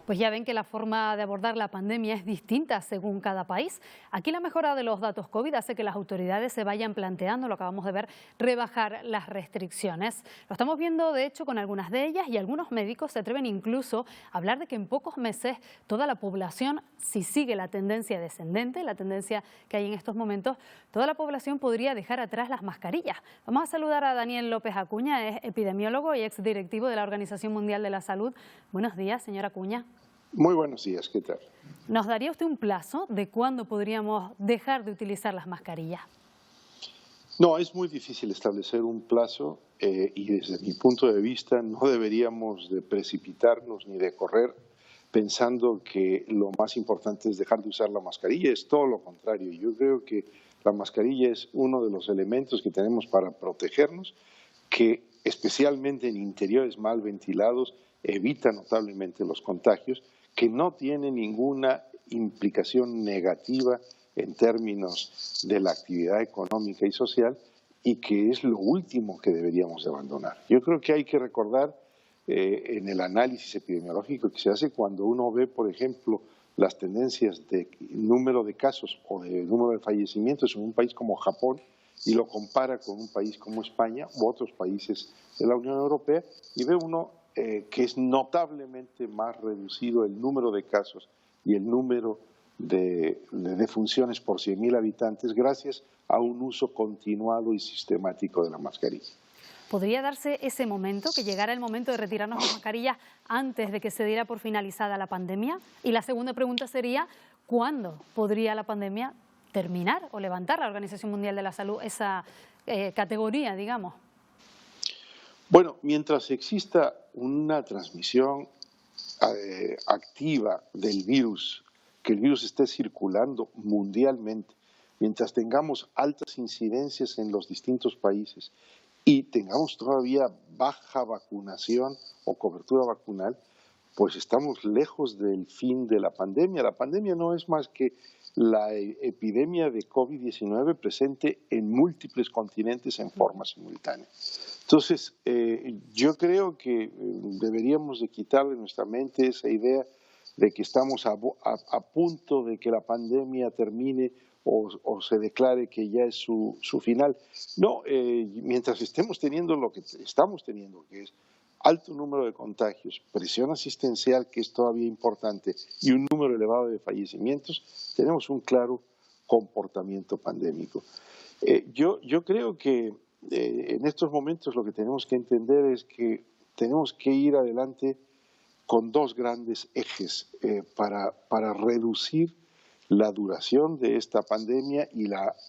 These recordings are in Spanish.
Pues ya ven que la forma de abordar la pandemia es distinta según cada país. Aquí la mejora de los datos COVID hace que las autoridades se vayan planteando, lo acabamos de ver, rebajar las restricciones. Lo estamos viendo de hecho con algunas de ellas y algunos médicos se atreven incluso a hablar de que en pocos meses toda la población, si sigue la tendencia descendente, la tendencia que hay en estos momentos, toda la población podría dejar atrás las mascarillas. Vamos a saludar a Daniel López Acuña, es epidemiólogo y exdirectivo de la Organización Mundial de la Salud. Buenos días, señora Acuña. Muy buenos días, ¿qué tal? ¿Nos daría usted un plazo de cuándo podríamos dejar de utilizar las mascarillas? No, es muy difícil establecer un plazo y desde mi punto de vista no deberíamos de precipitarnos ni de correr pensando que lo más importante es dejar de usar la mascarilla, es todo lo contrario. Yo creo que la mascarilla es uno de los elementos que tenemos para protegernos, que especialmente en interiores mal ventilados evita notablemente los contagios, que no tiene ninguna implicación negativa en términos de la actividad económica y social y que es lo último que deberíamos de abandonar. Yo creo que hay que recordar en el análisis epidemiológico que se hace cuando uno ve, por ejemplo, las tendencias de número de casos o de número de fallecimientos en un país como Japón y lo compara con un país como España u otros países de la Unión Europea y ve uno que es notablemente más reducido el número de casos y el número de defunciones por 100.000 habitantes gracias a un uso continuado y sistemático de la mascarilla. ¿Podría darse ese momento, que llegara el momento de retirarnos las mascarillas antes de que se diera por finalizada la pandemia? Y la segunda pregunta sería, ¿cuándo podría la pandemia terminar o levantar la Organización Mundial de la Salud esa categoría, digamos? Bueno, mientras exista una transmisión activa del virus, que el virus esté circulando mundialmente, mientras tengamos altas incidencias en los distintos países y tengamos todavía baja vacunación o cobertura vacunal, pues estamos lejos del fin de la pandemia. La pandemia no es más que la epidemia de COVID-19 presente en múltiples continentes en forma simultánea. Entonces, yo creo que deberíamos de quitar de nuestra mente esa idea de que estamos a punto de que la pandemia termine o se declare que ya es su final. No, mientras estemos teniendo lo que estamos teniendo, que es alto número de contagios, presión asistencial, que es todavía importante, y un número elevado de fallecimientos, tenemos un claro comportamiento pandémico. Yo creo que en estos momentos lo que tenemos que entender es que tenemos que ir adelante con dos grandes ejes para reducir la duración de esta pandemia y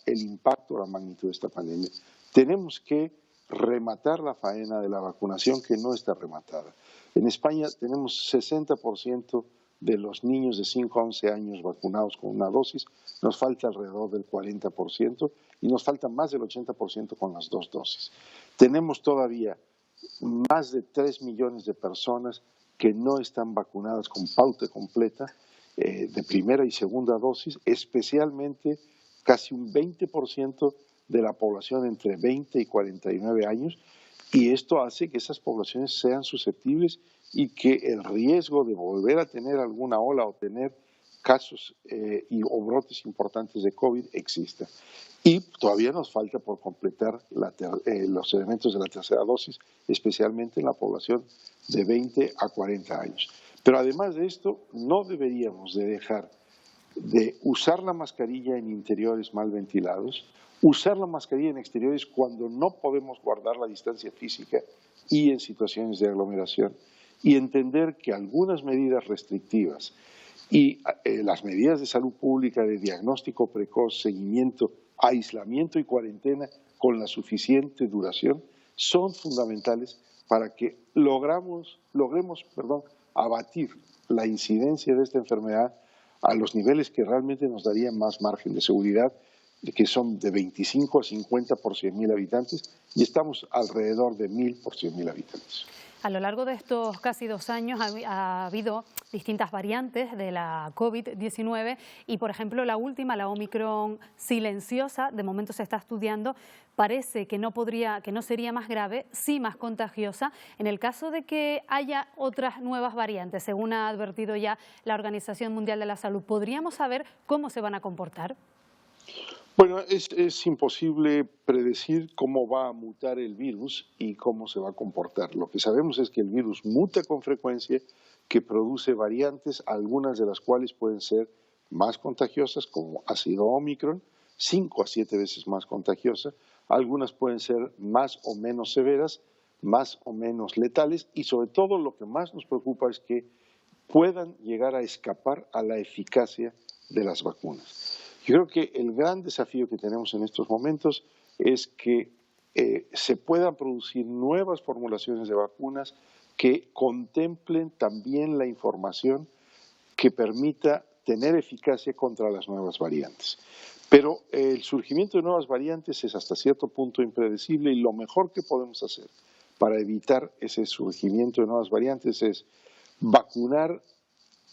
el impacto, la magnitud de esta pandemia. Tenemos que rematar la faena de la vacunación que no está rematada. En España tenemos 60% de los niños de 5 a 11 años vacunados con una dosis, nos falta alrededor del 40% y nos falta más del 80% con las dos dosis. Tenemos todavía más de 3 millones de personas que no están vacunadas con pauta completa de primera y segunda dosis, especialmente casi un 20% de la población entre 20 y 49 años, y esto hace que esas poblaciones sean susceptibles y que el riesgo de volver a tener alguna ola o tener casos o brotes importantes de COVID exista. Y todavía nos falta por completar los elementos de la tercera dosis, especialmente en la población de 20 a 40 años. Pero además de esto, no deberíamos de dejar de usar la mascarilla en interiores mal ventilados, usar la mascarilla en exteriores cuando no podemos guardar la distancia física y en situaciones de aglomeración, y entender que algunas medidas restrictivas y las medidas de salud pública de diagnóstico precoz, seguimiento, aislamiento y cuarentena con la suficiente duración son fundamentales para que logremos abatir la incidencia de esta enfermedad a los niveles que realmente nos darían más margen de seguridad, que son de 25 a 50 por 100.000 habitantes, y estamos alrededor de 1.000 por 100.000 habitantes. A lo largo de estos casi 2 años ha habido distintas variantes de la COVID-19 y, por ejemplo, la última, la Omicron silenciosa, de momento se está estudiando, parece que no sería más grave, sí más contagiosa. En el caso de que haya otras nuevas variantes, según ha advertido ya la Organización Mundial de la Salud, ¿podríamos saber cómo se van a comportar? Bueno, es imposible predecir cómo va a mutar el virus y cómo se va a comportar. Lo que sabemos es que el virus muta con frecuencia, que produce variantes, algunas de las cuales pueden ser más contagiosas, como ha sido Omicron, 5 a 7 veces más contagiosa. Algunas pueden ser más o menos severas, más o menos letales, y sobre todo lo que más nos preocupa es que puedan llegar a escapar a la eficacia de las vacunas. Yo creo que el gran desafío que tenemos en estos momentos es que se puedan producir nuevas formulaciones de vacunas que contemplen también la información que permita tener eficacia contra las nuevas variantes. Pero el surgimiento de nuevas variantes es hasta cierto punto impredecible y lo mejor que podemos hacer para evitar ese surgimiento de nuevas variantes es vacunar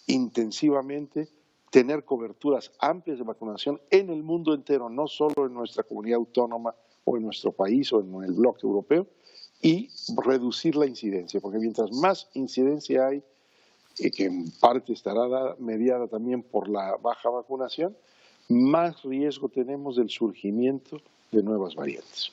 intensivamente, tener coberturas amplias de vacunación en el mundo entero, no solo en nuestra comunidad autónoma o en nuestro país o en el bloque europeo, y reducir la incidencia, porque mientras más incidencia hay, que en parte estará mediada también por la baja vacunación, más riesgo tenemos del surgimiento de nuevas variantes.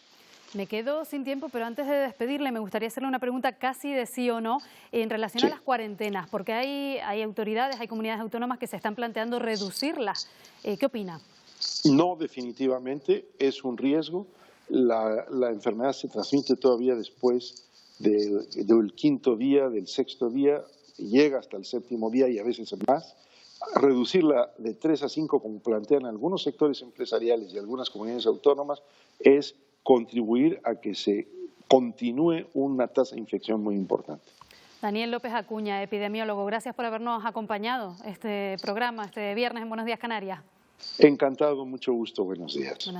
Me quedo sin tiempo, pero antes de despedirle me gustaría hacerle una pregunta casi de sí o no en relación a las cuarentenas, porque hay autoridades, hay comunidades autónomas que se están planteando reducirlas. ¿Qué opina? No, definitivamente es un riesgo. La enfermedad se transmite todavía después del 5.º día, del 6.º día, llega hasta el 7.º día y a veces más. Reducirla de 3 a 5, como plantean algunos sectores empresariales y algunas comunidades autónomas, es contribuir a que se continúe una tasa de infección muy importante. Daniel López Acuña, epidemiólogo, gracias por habernos acompañado este programa, este viernes en Buenos Días Canarias. Encantado, mucho gusto, buenos días.